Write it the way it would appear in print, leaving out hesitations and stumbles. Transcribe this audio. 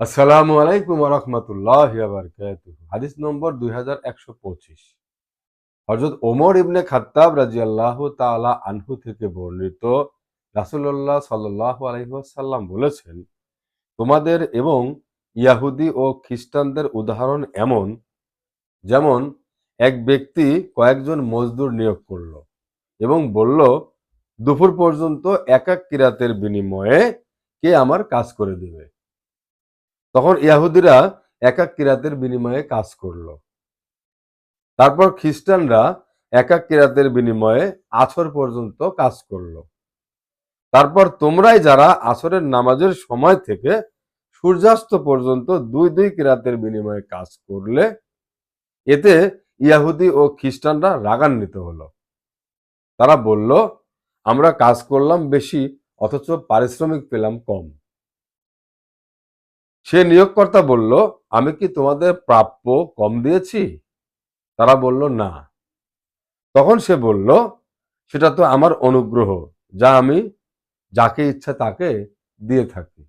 আসসালামু আলাইকুম ওয়া রাহমাতুল্লাহি ওয়া বারাকাতুহু। হাদিস নম্বর 2125। হযরত ওমর ইবনে খাত্তাব রাদিয়াল্লাহু তাআলা আনহু থেকে বর্ণিত, রাসূলুল্লাহ সাল্লাল্লাহু আলাইহি ওয়াসাল্লাম বলেছেন, তোমাদের এবং ইয়াহুদি ও খ্রিস্টানদের উদাহরণ এমন, যেমন এক ব্যক্তি কয়েকজন মজদুর নিয়োগ করল এবং বলল, দুপুর পর্যন্ত এক এক কিরাতের বিনিময়ে কে আমার কাজ করে দিবে। তখন ইয়াহুদিরা এক এক কিরাতের বিনিময়ে কাজ করল। তারপর খ্রিস্টানরা এক এক কিরাতের বিনিময়ে আসর পর্যন্ত কাজ করল। তারপর তোমরাই যারা আসরের নামাজের সময় থেকে সূর্যাস্ত পর্যন্ত দুই দুই কিরাতের বিনিময়ে কাজ করলে। এতে ইয়াহুদি ও খ্রিস্টানরা রাগান্বিত হলো। তারা বলল, আমরা কাজ করলাম বেশি, অথচ পারিশ্রমিক পেলাম কম। সে নিয়োগকর্তা বলল, আমি কি তোমাদের প্রাপ্য কম দিয়েছি? তারা বলল, না। তখন সে বলল, সেটা তো আমার অনুগ্রহ, যা আমি যাকে ইচ্ছা তাকে দিয়ে থাকি।